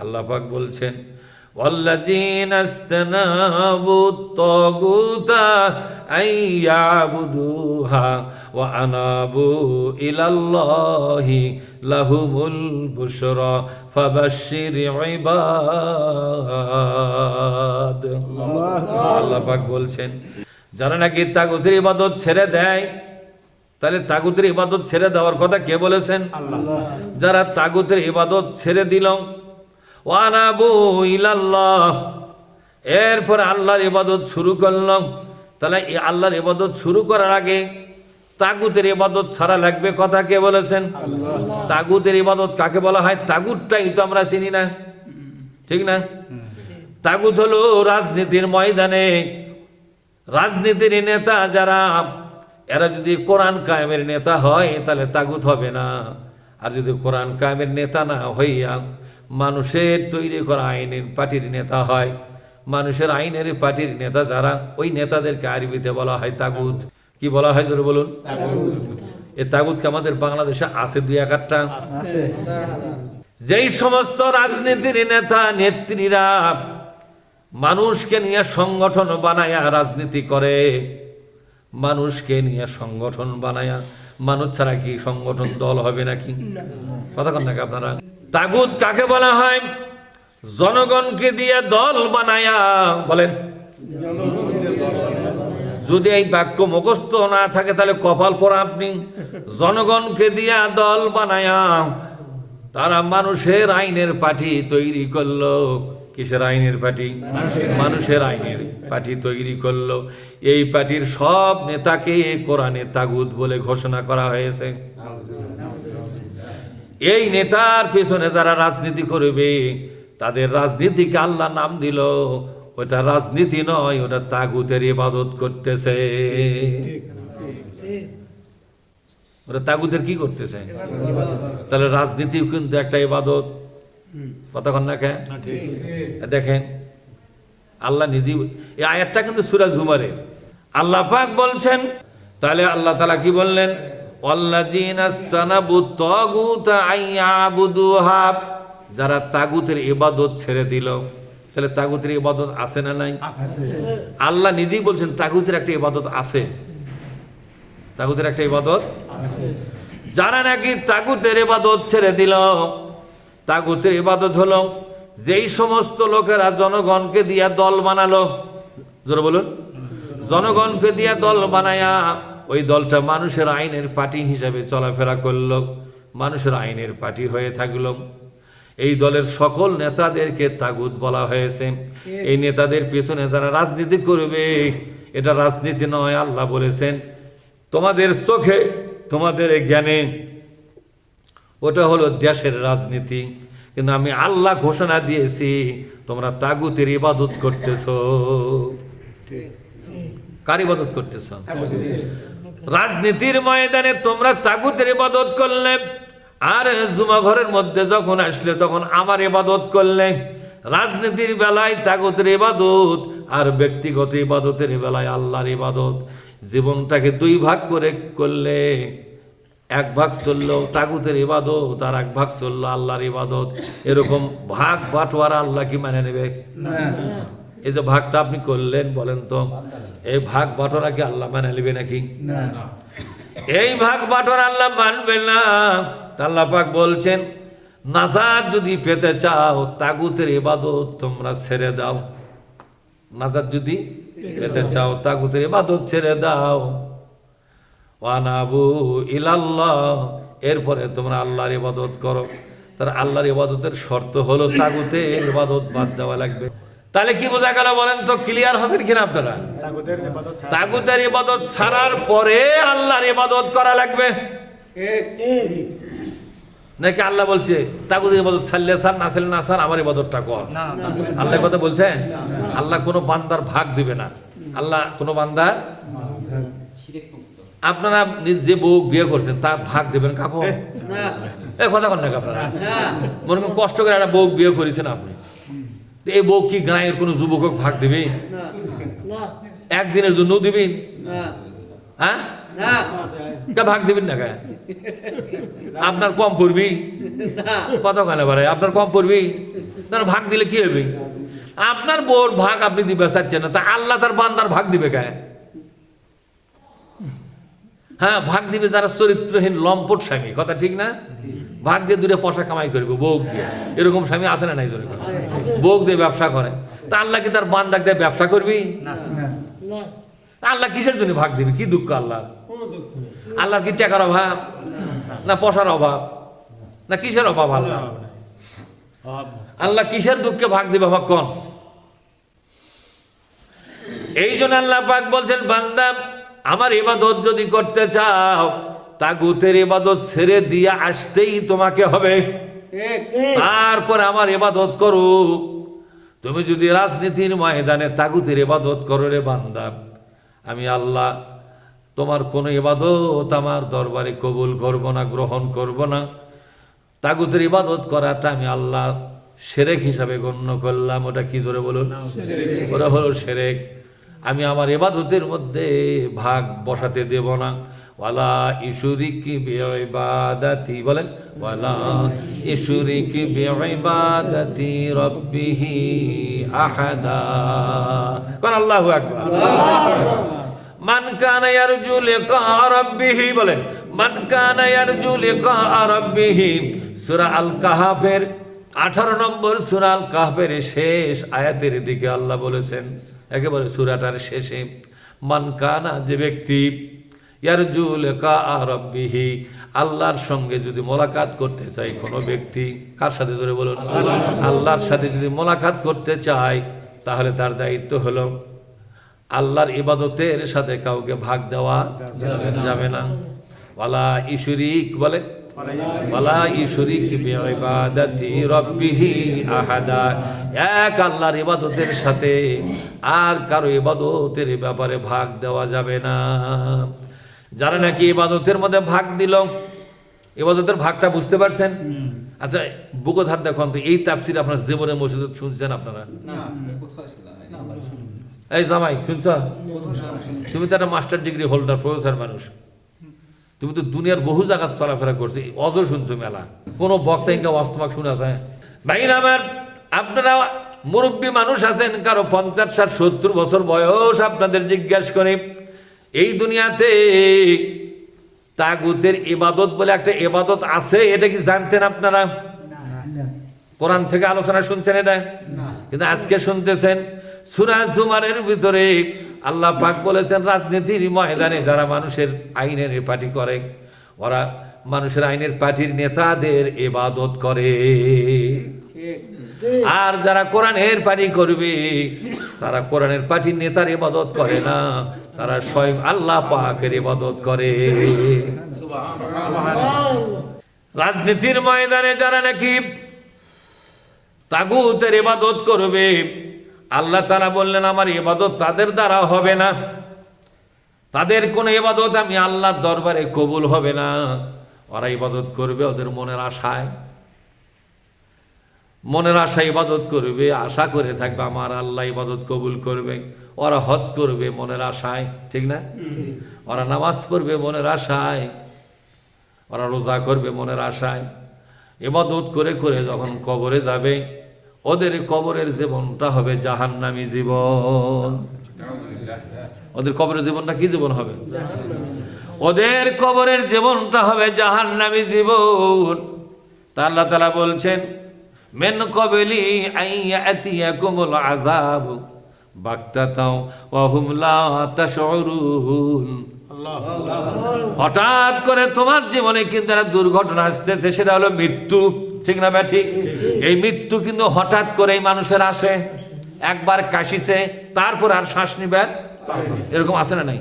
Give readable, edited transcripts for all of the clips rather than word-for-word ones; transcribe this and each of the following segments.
আল্লাহ পাক বলছেন ওয়াল্লাযীনা ইসতানাবুত তাগুতা আইয়াবুদুহা ওয়া আনাবু ইলাল্লাহি লাহুমুল বুশরা ফাবাশশির ইবাদ। আল্লাহ পাক বলছেন যারা নাকি তাগুতের ইবাদত ছেড়ে দেয়, তাহলে তাগুতের ইবাদত ছেড়ে দেওয়ার কথা কে বলেছেন? আল্লাহ। যারা তাগুতের ইবাদত ছেড়ে দিল, ওয়ানাবু ইলাল্লাহ, এরপর আল্লাহর ইবাদত শুরু করলাম, তাহলে এই আল্লাহর ইবাদত শুরু করার আগে তাগুতের ইবাদত ছাড়া লাগবে কথা কে বলেছেন? আল্লাহ। তাগুতের ইবাদত কাকে বলা হয়? তাগুতটাই তো আমরা চিনি না, ঠিক না? তাগুত হলো রাজনীতির ময়দানে রাজনীতির নেতা যারা, এরা যদি কোরআন কায়েমের নেতা হয় তাহলে তাগুত হবে না। আর যদি কোরআন কায়েমের নেতা না হইয়া মানুষের তৈরি করা আইনের পার্টির নেতা হয়, মানুষের আইনের পার্টির নেতা যারা, ওই নেতাদেরকে আরবিতে বলা হয় তাগুত। কি বলা হয় জোরে বলুন? এই তাগুতকে আমাদের বাংলাদেশে আছে দুই এক আটটা। যেই সমস্ত রাজনীতির নেতা নেত্রীরা মানুষকে নিয়ে সংগঠন বানায়া রাজনীতি করে, মানুষকে নিয়ে সংগঠন বানায়া, মানুষ ছাড়া কি সংগঠন দল হবে নাকি? কথা কন নাকি আপনারা? তাগুত কাকে বলা হয়? জনগণকে দিয়ে দল বানায়া, বলেন। যদি এই বাক্য মুখস্থ না থাকে তাহলে কপাল পরা আপনি। জনগণকে দিয়া দল বানায়া তারা মানুষের আইনের পার্টি তৈরি করলো। কিসের আইনের পার্টি? মানুষের আইনের পার্টি তৈরি করলো। এই পার্টির সব নেতাকে কোরআনে তাগুত বলে ঘোষণা করা হয়েছে। এই নেতার পেছনে যারা রাজনীতি করবে তাদের রাজনীতিকে আল্লাহ নাম দিল, ওটা রাজনীতি নয়, ওটা তাগুতের ইবাদত করতেছে। ওরা তাগুতের কি করতেছে? তাহলে রাজনীতিও কিন্তু একটা ইবাদত। কতক্ষণ না কে দেখেন আল্লাহ নিজেই, এই আয়াতটা কিন্তু সূরা জুমারে আল্লাহ পাক বলছেন। তাহলে আল্লাহ তাআলা কি বললেন? ওয়াল্লাযীনা ইসতানাবুত তাগুতা আইয়াবুদুহা, যারা তাগুতের ইবাদত ছেড়ে দিল। তাহলে তাগুতের ইবাদত আছে না নাই? আল্লাহ নিজেই বলছেন তাগুতের একটা ইবাদত আছে, তাগুতের একটা ইবাদত আছে। যারা নাকি তাগুতের ইবাদত ছেড়ে দিল, তাগুতের ইবাদত হলো যেই সমস্ত লোকেরা জনগণকে দিয়া দল বানালো, জোরে বলুন, জনগণকে দিয়া দল বানায়া ওই দলটা মানুষের আইনের পার্টি হিসাবে চলাফেরা করলো, মানুষের আইনের পার্টি হয়ে থাকলো। এই দলের সকল নেতাদেরকে তাগুত বলা হয়েছে। এই নেতাদের পেছনে যারা রাজনীতি করবে, এটা রাজনীতি নয়। আল্লাহ বলেছেন তোমাদের চোখে, তোমাদের জ্ঞানে ওটা হলো দেশের রাজনীতি, কিন্তু আমি আল্লাহ ঘোষণা দিয়েছি তোমরা তাগুতের ইবাদত করতেছ। কার ইবাদত করতেছ? রাজনীতির ময়দানে তোমরা তাগুতের ইবাদত করলে, আর জুমা ঘরের মধ্যে যখন আসলে তখন আমার ইবাদত করলে। রাজনীতির বেলায় তাগুতের ইবাদত, আর ব্যক্তিগত ইবাদতের বেলায় আল্লাহর ইবাদত। জীবনটাকে দুই ভাগ করে করলে, এক ভাগ চললো তাগুতের ইবাদত আর এক ভাগ চললো আল্লাহর ইবাদত। এরকম ভাগ বাটোয়ারা আল্লাহ কি মানে নেবে? এই যে ভাগটা আপনি করলেন, বলেন তো এই ভাগ বাটোয়ারা কি আল্লাহ মানে নেবে নাকি? এই ভাগ বাটোয়ারা আল্লাহ মানবে না। আল্লাহ পাক বলছেন নাজাত যদি পেতে চাও তাগুতের ইবাদত তোমরা ছেড়ে দাও। নাজাত যদি পেতে চাও তাগুতের ইবাদত ছেড়ে দাও। ওয়ানাবু ইলাল্লাহ, এরপরে তোমরা আল্লাহর ইবাদত করো। তার আল্লাহর ইবাদতের শর্ত হলো তাগুতের ইবাদত বাদ দেওয়া লাগবে। তাহলে কি বোঝা গেল বলেন তো? ক্লিয়ার হবেন কিনা আপনারা? তাগুতের ইবাদত ছাড়ার পরে আল্লাহর ইবাদত করা লাগবে নাকি আল্লাহ বলছে তাগুতের ইবাদত ছাড়লে স্যার, না ছাড়লে না স্যার, আমার ইবাদতটা কর? আল্লাহ কথা বলছে? আল্লাহ কোনো বান্দার ভাগ দিবে না। আল্লাহ কোনো বান্দার, আপনারা যে বউ বিয়ে করছেন তার ভাগ দেবেন কাকু? এই কথা কন নাকি আপনারা? মনে করেন কষ্ট করে একটা বউ বিয়ে করেছেন আপনি, এই বউ কি গ্রামের কোনো যুবক ভাগ দেবে? একদিনের জন্য দিবেন? হ্যাঁ, ভাগ দিবেন না? আপনার কম পড়বি? কত কেন বারে আপনার কম পড়বি? তার ভাগ দিলে কি হবে? আপনার বউর ভাগ আপনি দিবে চাচ্ছেন না, তা আল্লাহ তার বান্দার ভাগ দিবে কে? হ্যাঁ, ভাগ দিবে যারা চরিত্রহীন লম্পট স্বামী, কথা ঠিক না? ভাগ দিয়ে দূরে পয়সা কামাই করবে বউক দিয়ে, এরকম স্বামী আছে না নাই? জোরে কথা, বউক দিয়ে ব্যবসা করে, তা আল্লাহ কি তার বান্দাক দিয়ে ব্যবসা করবি? আল্লাহ কিসের জন্য ভাগ দিবে? কি দুঃখ আল্লাহর? আল্লাহর কি টাকার অভাব, না পয়সার অভাব, না কিসের অভাব? আল্লাহ আল্লাহ কিসের দুঃখে ভাগ দিবে ভাগ কোন? এই জন্য আল্লাহ পাক বলছেন, বান্দা আমার ইবাদত যদি করতে চাও, তাগুতের ইবাদত ছেড়ে দিয়ে আসতেই তোমাকে হবে, তারপর আমার ইবাদত করো। তুমি যদি রাজনীতির ময়দানে তাগুতের ইবাদত করো রে বান্দা, আমি আল্লাহ তোমার কোনো ইবাদত আমার দরবারে কবুল করব না, গ্রহণ করব না। তাগুতের ইবাদত করাটা আমি আল্লাহ শিরক হিসাবে গণ্য করলাম। ওটা কি জোরে বলুন? ওটা হলো শিরক। আমি আমার ইবাদতের মধ্যে ভাগ বসাতে দেব না। ওয়ালা ইশুরিকি বিইবাদাতি, বলেন ওয়ালা ইশুরিকি বিইবাদাতি রাব্বিহি আহাদা। কোন আল্লাহু আকবার। মান কানা ইয়ারজু লিকা রাব্বিহি, বলেন মান কানা ইয়ারজু লিকা রাব্বিহি। সূরা আল কাহফের 18 নম্বর সূরা আল কাহফের শেষ আয়াতের দিকে আল্লাহ বলেছেন, একেবারে সূরাটার শেষে, মান কানা, যে ব্যক্তি, ইয়ারজু লিকা রাব্বিহি, আল্লাহর সঙ্গে যদি মোলাকাত করতে চায় কোনো ব্যক্তি, কার সাথে জোরে বলুন? আল্লাহর সাথে যদি মোলাকাত করতে চায়, তাহলে তার দায়িত্ব হলো আল্লাহর ইবাদতের সাথে কাউকে ভাগ দেওয়া যাবে না। ওয়ালা ইশুরিক, বলে ওয়ালা ইশুরিক বিইবাদাতি রাব্বিহি আহাদা, এক আল্লাহর ইবাদতের সাথে আর কারো ইবাদতের ব্যাপারে ভাগ দেওয়া যাবে না। যারা নাকি ইবাদতের মধ্যে ভাগ দিল, ইবাদতের ভাগটা বুঝতে পারছেন? আচ্ছা, বুকত হাত দেখুন তো, এই তাফসীর আপনার জীবনে মসজিদে শুনছেন আপনারা? এই জামাই শুনছ? তুমি তো একটা মাস্টার ডিগ্রি হোল্ডার, প্রফেসর মানুষ, তুমি তো দুনিয়ার বহু জায়গা চলাফেরা করছো, অজর শুনছো মেলা, কোনো বক্তা ইনকা অস্তমাক শুনে আছে? ভাইরা আমার, আপনারা মুরব্বী মানুষ আছেন, কারো 50, 60, 70 বছর বয়স, আপনাদের জিজ্ঞাসা করে, এই দুনিয়াতে তাগুতের ইবাদত বলে একটা ইবাদত আছে, এটা কি জানতেন আপনারা? কোরআন থেকে আলোচনা শুনছেন এটা, কিন্তু আজকে শুনতেছেন। সূরা জুমারের ভিতরে আল্লাহ পাক বলেছেন, রাজনীতির ময়দানে যারা মানুষের আইনের পার্টি করে, ওরা মানুষের আইনের পার্টির নেতাদের ইবাদত করে, আর যারা কোরআনের পার্টি করবে, তারা কোরআনের পার্টির নেতার ইবাদত করে না, তারা স্বয়ং আল্লাহ পাকের ইবাদত করে। রাজনীতির ময়দানে যারা নাকি তাগুতের ইবাদত করবে, আল্লাহ তাআলা বললেন আমার ইবাদত তাদের দ্বারা হবে না, তাদের কোন ইবাদত আমি আল্লাহর দরবারে কবুল হবে না। ওরা ইবাদত করবে ওদের মনের আশায়, মনের আশায় ইবাদত করবে, আশা করে থাকবে আমার আল্লাহ ইবাদত কবুল করবে। ওরা হজ করবে মনের আশায়, ঠিক না? ওরা নামাজ পড়বে মনের আশায়, ওরা রোজা করবে মনের আশায়। ইবাদত করে করে যখন কবরে যাবে, ওদের কবরের জীবনটা হবে জাহান্নামী জীবন। ওদের কবরের জীবনটা কি জীবন হবে? ওদের কবরের জীবনটা হবে জাহান্নামী জীবন। তা আল্লাহ তাআলা বলছেন, মিন ক্বাবলি আইয়াতিয়াকুমুল আযাব বাগতাতাও ওয়া হুম লা তাশউরুন। হঠাৎ করে তোমার জীবনে কিন্তু একটা দুর্ঘটনা আসতেছে, সেটা হলো মৃত্যু, ঠিক না ভাই? ঠিক। এই মৃত্যু কিন্তু হঠাৎ করেই মানুষের আসে, একবার কাশিছে, তারপর আর শ্বাস নিবার, এরকম আছে না নাই?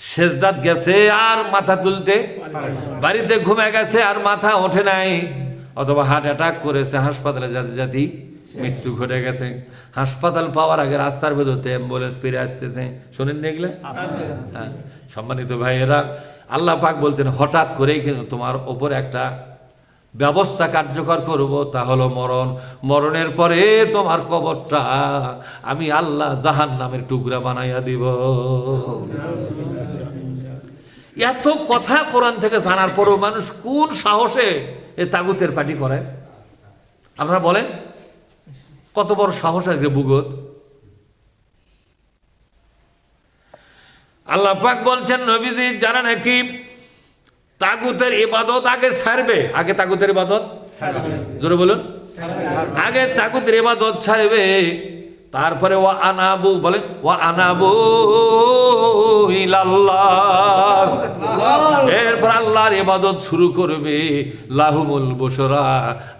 সেজদাত গেছে আর মাথা তুলতে, বাড়িতে ঘুমে গেছে আর মাথা ওঠে নাই, অথবা হার্ট অ্যাটাক করেছে, হাসপাতালে যেতে যেতেই মৃত্যু ঘটে গেছে। হাসপাতাল পাওয়ার আগে রাস্তার ভেতরতে অ্যাম্বুলেন্স ফিরে আসতেছে, শোনেন এগুলো? হ্যাঁ, সম্মানিত ভাইয়েরা, আল্লাহ পাক বলছেন হঠাৎ করেই কিন্তু তোমার ওপর একটা ব্যবস্থা কার্যকর করব, তা হলো মরণ। মরণের পরে তোমার কবরটা আমি আল্লাহ জাহান্নামের টুকরা বানাইয়া দিব। এত কথা কোরআন থেকে জানার পরেও মানুষ কোন সাহসে এ তাগুতের পার্টি করে? আপনারা বলেন কত বড় সাহস আর বুগত। আল্লাহ পাক বলছেন নবীজি জানা নাকি তাগুতের ইবাদত আগে ছাড়বে, আগে তাগুতের ইবাদত জোরে বলুন, আগে তাগুতের ইবাদত ছাড়বে, তারপরে ওয়া আনাবু বলেন, ওয়া আনাবু ইলাল্লাহ, এরপর আল্লাহর ইবাদত শুরু করবে। লাহুমুল বুশরা,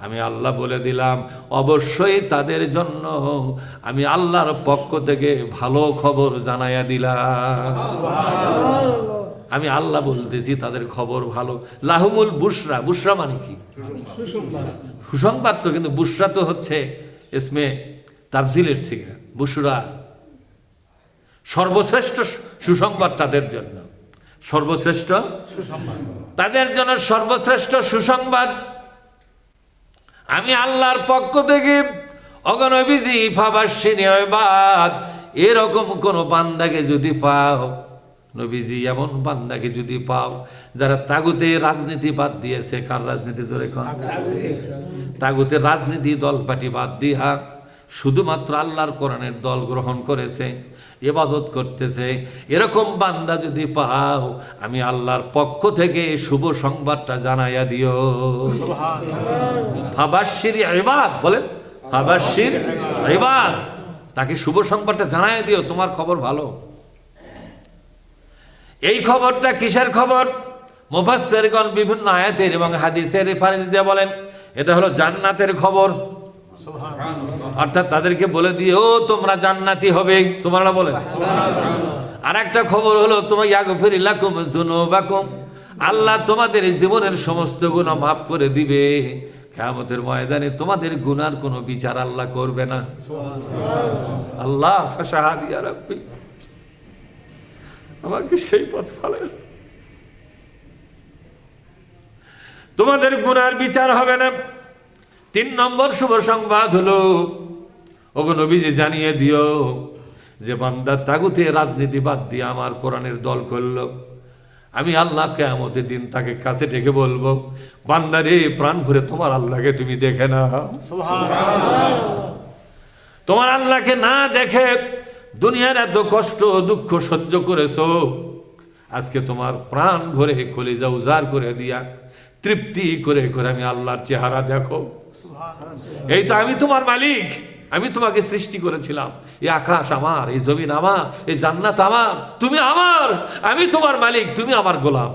আমি আল্লাহ বলে দিলাম অবশ্যই তাদের জন্য আমি আল্লাহর পক্ষ থেকে ভালো খবর জানাইয়া দিলাম। আমি আল্লাহ বলতেছি তাদের খবর ভালো। লাহুমুল বুশরা, বুশরা মানে কি? সুসংবাদ। তো কিন্তু বুশরা তো হচ্ছে ইসমে তাফজিলের সিগা। বুশরা সর্বশ্রেষ্ঠ সুসংবাদ তাদের জন্য, সর্বশ্রেষ্ঠ তাদের জন্য সর্বশ্রেষ্ঠ সুসংবাদ আমি আল্লাহর পক্ষ থেকে। অগণবিজি ফাবাশশির ইবাদ, এরকম কোন বান্দাকে যদি পাও নবীজি, এমন বান্দাকে যদি পাও যারা তাগুতে রাজনীতি বাদ দিয়েছে। কার রাজনীতি? জোরে কোন? তাগুতে রাজনীতি দল পার্টি বাদ দিয়া শুধুমাত্র আল্লাহর কোরআনের দল গ্রহণ করেছে, ইবাদত করতেছে, এরকম বান্দা যদি পাও আমি আল্লাহর পক্ষ থেকে শুভ সংবাদটা জানাইয়া দিও। ফাবাশশির ইবাদ বলেন, ফাবাশশির ইবাদ, তাকে শুভ সংবাদটা জানাইয়া দিও, তোমার খবর ভালো। এই খবরটা কিসের খবর? মুফাসসিরগণ বিভিন্ন আয়াতের এবং হাদিসের রেফারেন্স দিয়ে বলেন এটা হলো জান্নাতের খবর। অর্থাৎ তাদেরকে বলে দিও তোমরা জান্নাতি হবে। সুবহানাল্লাহ বলেন। আর একটা খবর হলো তোমার ইয়াগফির লাকুম যুনুবাকুম, আল্লাহ তোমাদের জীবনের সমস্ত গুনাহ মাফ করে দিবে। কিয়ামতের ময়দানে তোমাদের গুনার কোনো বিচার আল্লাহ করবে না। আল্লাহ ফাশাহাদ ইয়া রাব্বি, আমাকে সেই পথ ফেলে, তোমাদের গুনার বিচার হবে না। 3 নম্বর শুভ সংবাদ হলো ওগো নবীজি জানিয়ে দিও যে বান্দা তাগুতে রাজনীতি বাদ দিয়ে আমার কোরআনের দল করলো, আমি আল্লাহ কিয়ামতের দিন তাকে কাছে ডেকে বলবো বান্দারে প্রাণ ভরে তোমার আল্লাহকে তুমি দেখে না। তোমার আল্লাহকে না দেখে দুনিয়ার এত কষ্ট দুঃখ সহ্য করেছো, আজকে তোমার প্রাণ ভরে কলিজা উজাড় করে দিয়া তৃপ্তি করে করে আমি আল্লাহর চেহারা দেখো। এই তো আমি তোমার মালিক, আমি তোমাকে সৃষ্টি করেছিলাম, এই আকাশ আমার, এই জমিন আমার, এই জান্নাত আমার, তুমি আমার, আমি তোমার মালিক, তুমি আমার গোলাম।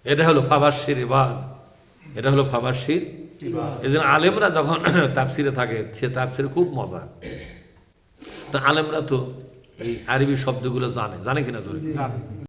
এটা হলো ফাবাশশির ইবাদ, এটা হলো ফাবাশশির। এই জন্য আলেমরা যখন তাফসিরে থাকে সে তাফসিরে খুব মজা। তা আলেমরা তো এই আরবি শব্দগুলো জানে, জানে কিনা?